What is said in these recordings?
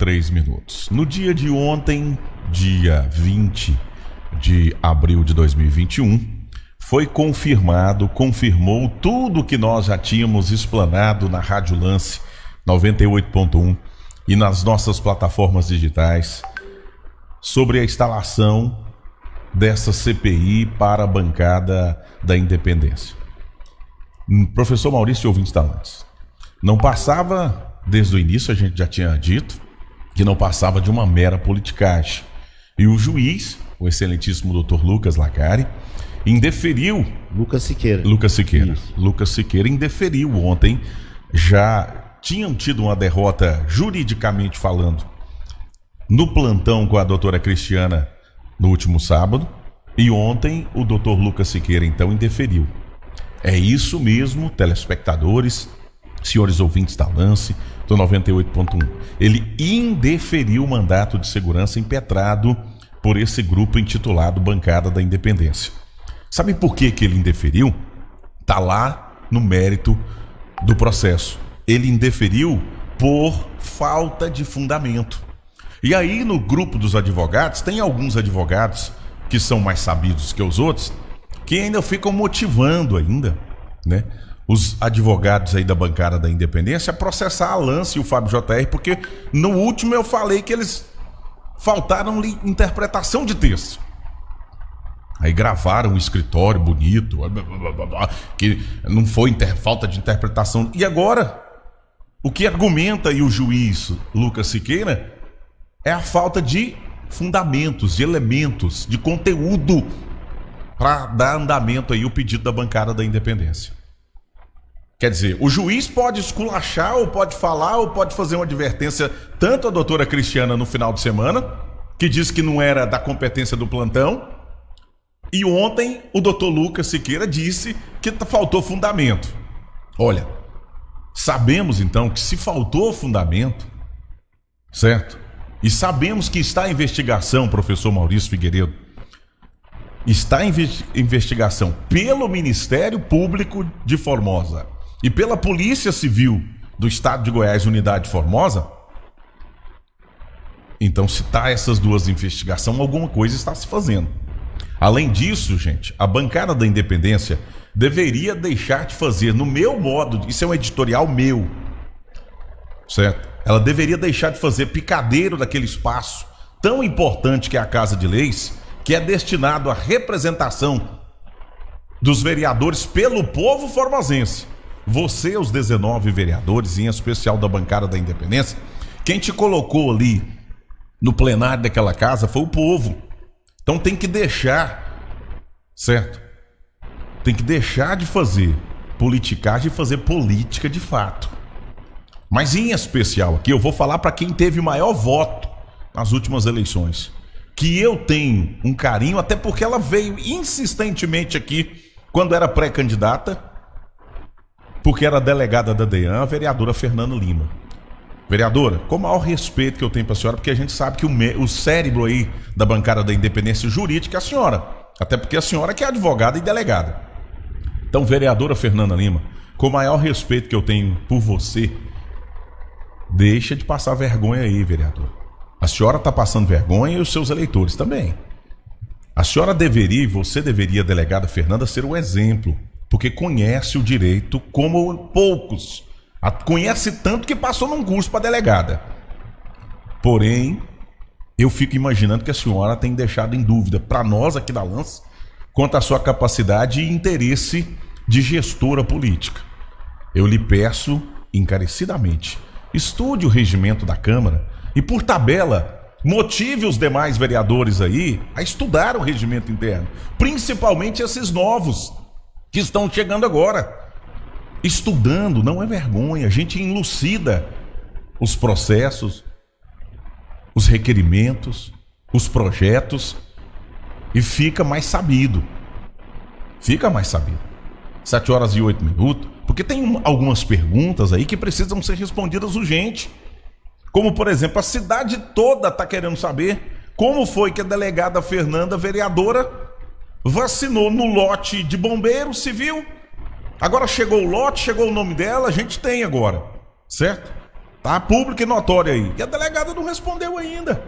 3 minutos. No dia de ontem, dia 20 de abril de 2021, foi confirmou tudo que nós já tínhamos explanado na Rádio Lance 98.1 e nas nossas plataformas digitais sobre a instalação dessa CPI para a bancada da Independência. Professor Maurício, ouvintes da Lance, não passava, desde o início a gente já tinha dito, que não passava de uma mera politicagem. E o juiz, o excelentíssimo doutor Lucas Lacari, indeferiu... Lucas Siqueira. Lucas Siqueira indeferiu ontem. Já tinham tido uma derrota juridicamente falando no plantão com a doutora Cristiana no último sábado. E ontem o doutor Lucas Siqueira então indeferiu. É isso mesmo, telespectadores, senhores ouvintes da Lance, do 98.1. Ele indeferiu o mandato de segurança impetrado por esse grupo intitulado Bancada da Independência. Sabe por que ele indeferiu? Está lá no mérito do processo. Ele indeferiu por falta de fundamento. E aí no grupo dos advogados, tem alguns advogados que são mais sabidos que os outros, que ainda ficam motivando ainda, né, os advogados aí da Bancada da Independência a processar a Lance e o Fábio JR, porque no último eu falei que eles faltaram-lhe interpretação de texto. Aí gravaram um escritório bonito, que não foi falta de interpretação. E agora, o que argumenta aí o juiz Lucas Siqueira é a falta de fundamentos, de elementos, de conteúdo para dar andamento aí o pedido da Bancada da Independência. Quer dizer, o juiz pode esculachar, ou pode falar, ou pode fazer uma advertência, tanto a doutora Cristiana no final de semana, que disse que não era da competência do plantão, e ontem o doutor Lucas Siqueira disse que faltou fundamento. Olha, sabemos então que se faltou fundamento, certo? E sabemos que está em investigação, professor Maurício Figueiredo, está em investigação pelo Ministério Público de Formosa e pela Polícia Civil do Estado de Goiás, Unidade de Formosa. Então, se está essas duas investigações, alguma coisa está se fazendo. Além disso, gente, a Bancada da Independência deveria deixar de fazer, no meu modo, isso é um editorial meu, certo? Ela deveria deixar de fazer picadeiro daquele espaço tão importante que é a Casa de Leis, que é destinado à representação dos vereadores pelo povo formosense. Você, os 19 vereadores, em especial da Bancada da Independência, quem te colocou ali no plenário daquela casa foi o povo. Então tem que deixar, certo? Tem que deixar de fazer politicagem e fazer política de fato. Mas em especial aqui eu vou falar para quem teve o maior voto nas últimas eleições, que eu tenho um carinho, até porque ela veio insistentemente aqui quando era pré-candidata, porque era delegada da DEAN, a vereadora Fernanda Lima. Vereadora, com o maior respeito que eu tenho para a senhora, porque a gente sabe que o cérebro aí da Bancada da Independência Jurídica é a senhora, até porque a senhora que é advogada e delegada. Então, vereadora Fernanda Lima, com o maior respeito que eu tenho por você, deixa de passar vergonha aí, vereadora. A senhora está passando vergonha e os seus eleitores também. A senhora deveria, e você deveria, delegada Fernanda, ser um exemplo, porque conhece o direito como poucos. Conhece tanto que passou num curso para delegada. Porém, eu fico imaginando que a senhora tem deixado em dúvida, para nós aqui da Lance, quanto à sua capacidade e interesse de gestora política. Eu lhe peço encarecidamente, estude o regimento da Câmara e, por tabela, motive os demais vereadores aí a estudar o regimento interno, principalmente esses novos que estão chegando agora. Estudando não é vergonha, a gente elucida os processos, os requerimentos, os projetos e fica mais sabido. 7h08, porque tem algumas perguntas aí que precisam ser respondidas urgente. Como, por exemplo, a cidade toda está querendo saber como foi que a delegada Fernanda, vereadora, vacinou no lote de bombeiro civil. Agora chegou o lote, chegou o nome dela, a gente tem agora, certo? Tá público e notório aí. E a delegada não respondeu ainda.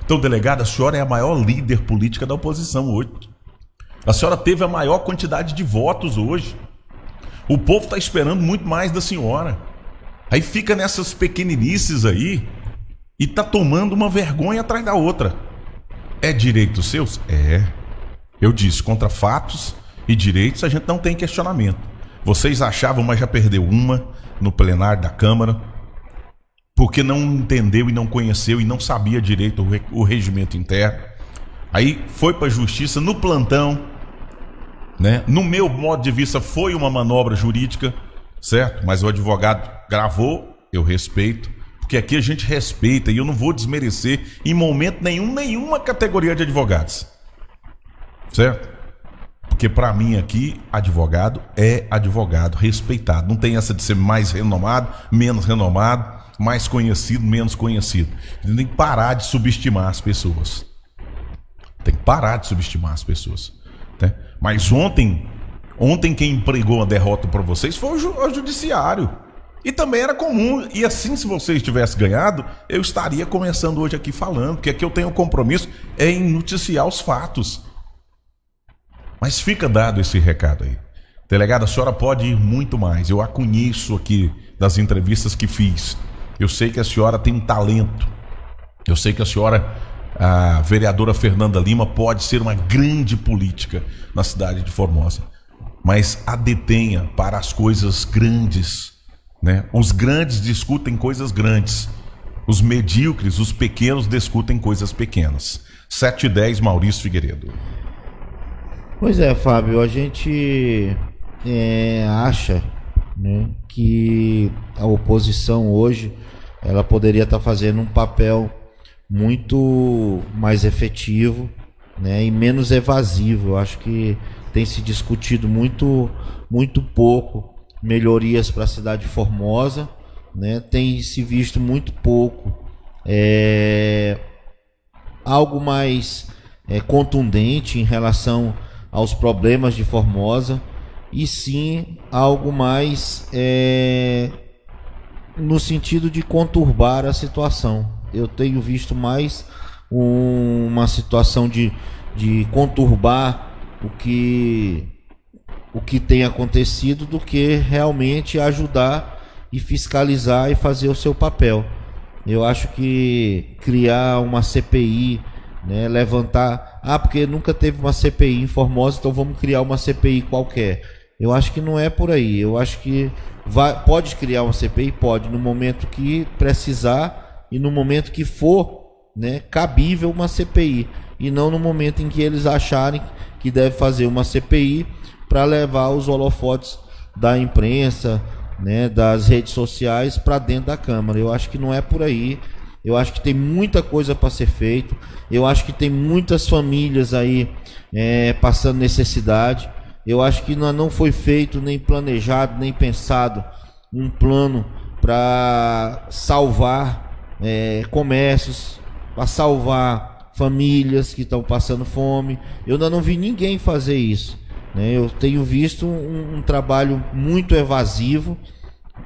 Então, delegada, a senhora é a maior líder política da oposição hoje. A senhora teve a maior quantidade de votos hoje. O povo está esperando muito mais da senhora. Aí fica nessas pequeninices aí e tá tomando uma vergonha atrás da outra. É direito seus? É. Eu disse, contra fatos e direitos a gente não tem questionamento. Vocês achavam, mas já perdeu uma no plenário da Câmara, porque não entendeu e não conheceu e não sabia direito o regimento interno. Aí foi para a justiça no plantão, né? No meu modo de vista foi uma manobra jurídica, certo? Mas o advogado gravou, eu respeito, porque aqui a gente respeita e eu não vou desmerecer em momento nenhum nenhuma categoria de advogados, certo? Porque para mim aqui, advogado é advogado, respeitado. Não tem essa de ser mais renomado, menos renomado, mais conhecido, menos conhecido. Tem que parar de subestimar as pessoas. Tem que parar de subestimar as pessoas, né? Mas ontem quem empregou a derrota para vocês foi o judiciário. E também era comum. E assim, se vocês tivessem ganhado, eu estaria começando hoje aqui falando, que aqui eu tenho um compromisso em noticiar os fatos. Mas fica dado esse recado aí. Delegada, a senhora pode ir muito mais. Eu a conheço aqui das entrevistas que fiz. Eu sei que a senhora tem um talento. Eu sei que a senhora, a vereadora Fernanda Lima, pode ser uma grande política na cidade de Formosa. Mas a detenha para as coisas grandes, né? Os grandes discutem coisas grandes. Os medíocres, os pequenos, discutem coisas pequenas. 7h10, Maurício Figueiredo. Pois é, Fábio, a gente acha, né, que a oposição hoje ela poderia estar fazendo um papel muito mais efetivo, né, e menos evasivo. Eu acho que tem se discutido muito pouco melhorias para a cidade de Formosa, né, tem se visto muito pouco algo mais contundente em relação aos problemas de Formosa, e sim algo mais no sentido de conturbar a situação. Eu tenho visto mais uma situação de conturbar o que tem acontecido do que realmente ajudar e fiscalizar e fazer o seu papel. Eu acho que criar uma CPI, né, levantar, porque nunca teve uma CPI em Formosa, então vamos criar uma CPI qualquer. Eu acho que não é por aí. Eu acho que pode criar uma CPI, pode, no momento que precisar e no momento que for, né, cabível uma CPI, e não no momento em que eles acharem que deve fazer uma CPI para levar os holofotes da imprensa, né, das redes sociais para dentro da Câmara. Eu acho que não é por aí. Eu acho que tem muita coisa para ser feito. Eu acho que tem muitas famílias aí passando necessidade. Eu acho que não foi feito, nem planejado, nem pensado um plano para salvar comércios, para salvar famílias que estão passando fome. Eu ainda não vi ninguém fazer isso, né? Eu tenho visto um trabalho muito evasivo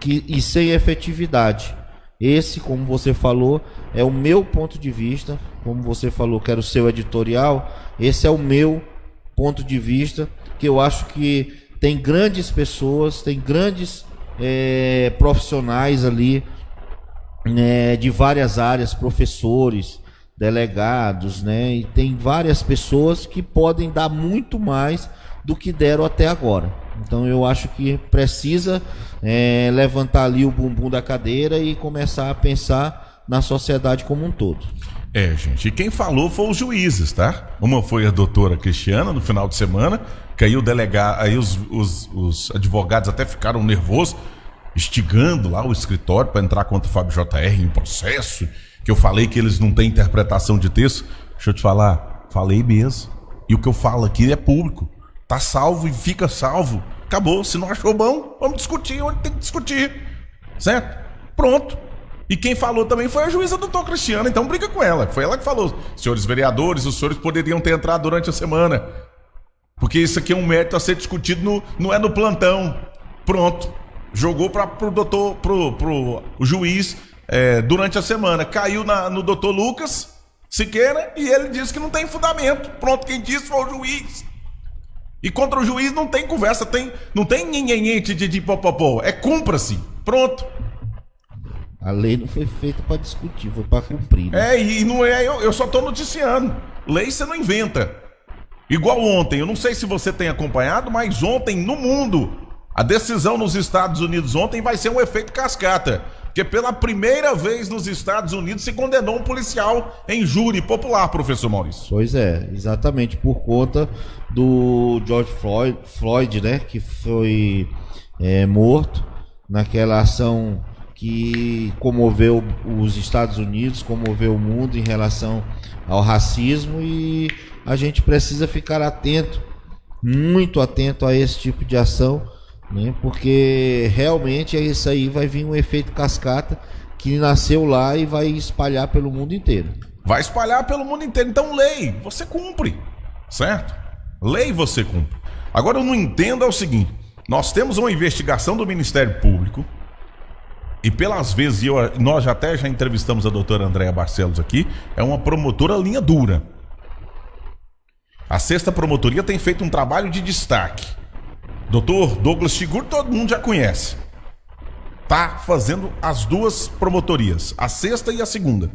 e sem efetividade. Esse, como você falou, é o meu ponto de vista. Como você falou que era o seu editorial, esse é o meu ponto de vista, que eu acho que tem grandes pessoas, tem grandes profissionais ali, de várias áreas, professores, delegados, né? E tem várias pessoas que podem dar muito mais do que deram até agora. Então eu acho que precisa levantar ali o bumbum da cadeira e começar a pensar na sociedade como um todo. Gente, e quem falou foi os juízes, tá? Uma foi a doutora Cristiana no final de semana, que aí os advogados até ficaram nervosos, instigando lá o escritório para entrar contra o Fábio JR em processo, que eu falei que eles não têm interpretação de texto. Deixa eu te falar, falei mesmo. E o que eu falo aqui é público. Tá salvo e fica salvo. Acabou. Se não achou bom, vamos discutir onde tem que discutir. Certo? Pronto. E quem falou também foi a juíza doutora Cristiana. Então briga com ela. Foi ela que falou. Senhores vereadores, os senhores poderiam ter entrado durante a semana. Porque isso aqui é um mérito a ser discutido, não é no plantão. Pronto. Jogou pro juiz durante a semana, caiu no doutor Lucas Siqueira e ele disse que não tem fundamento. Pronto, quem disse foi o juiz. E contra o juiz não tem conversa, não tem ninguém de popopó. Cumpra-se. Pronto. A lei não foi feita para discutir, foi para cumprir. Né? E não é, eu só tô noticiando. Lei você não inventa. Igual ontem, eu não sei se você tem acompanhado, mas ontem no mundo, a decisão nos Estados Unidos ontem vai ser um efeito cascata. Porque pela primeira vez nos Estados Unidos se condenou um policial em júri popular, professor Maurício. Pois é, exatamente por conta do George Floyd, né, que foi morto naquela ação que comoveu os Estados Unidos, comoveu o mundo em relação ao racismo, e a gente precisa ficar atento, muito atento a esse tipo de ação, né? Porque realmente isso aí vai vir um efeito cascata que nasceu lá e vai espalhar pelo mundo inteiro. Vai espalhar pelo mundo inteiro. Então, lei, você cumpre, certo? Lei você cumpre. Agora, eu não entendo o seguinte: nós temos uma investigação do Ministério Público e pelas vezes, nós já entrevistamos a doutora Andréa Barcelos aqui, é uma promotora linha dura. A 6ª Promotoria tem feito um trabalho de destaque. Doutor Douglas Chigurh, todo mundo já conhece. Tá fazendo as duas promotorias, a 6ª e a 2ª.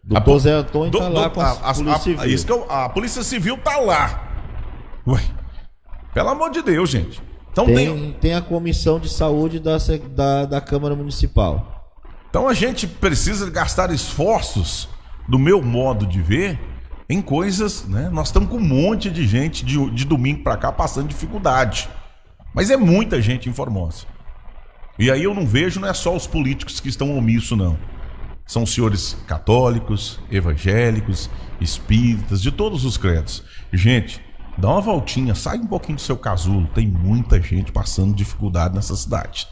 Doutor Zé Antônio tá lá com a Polícia Civil. A Polícia Civil tá lá. Ué, pelo amor de Deus, gente. Então tem a Comissão de Saúde da Câmara Municipal. Então a gente precisa gastar esforços, do meu modo de ver, em coisas, né? Nós estamos com um monte de gente de domingo para cá passando dificuldade. Mas é muita gente em Formosa. E aí eu não vejo, não é só os políticos que estão omissos, não. São os senhores católicos, evangélicos, espíritas, de todos os credos. Gente, dá uma voltinha, sai um pouquinho do seu casulo. Tem muita gente passando dificuldade nessa cidade.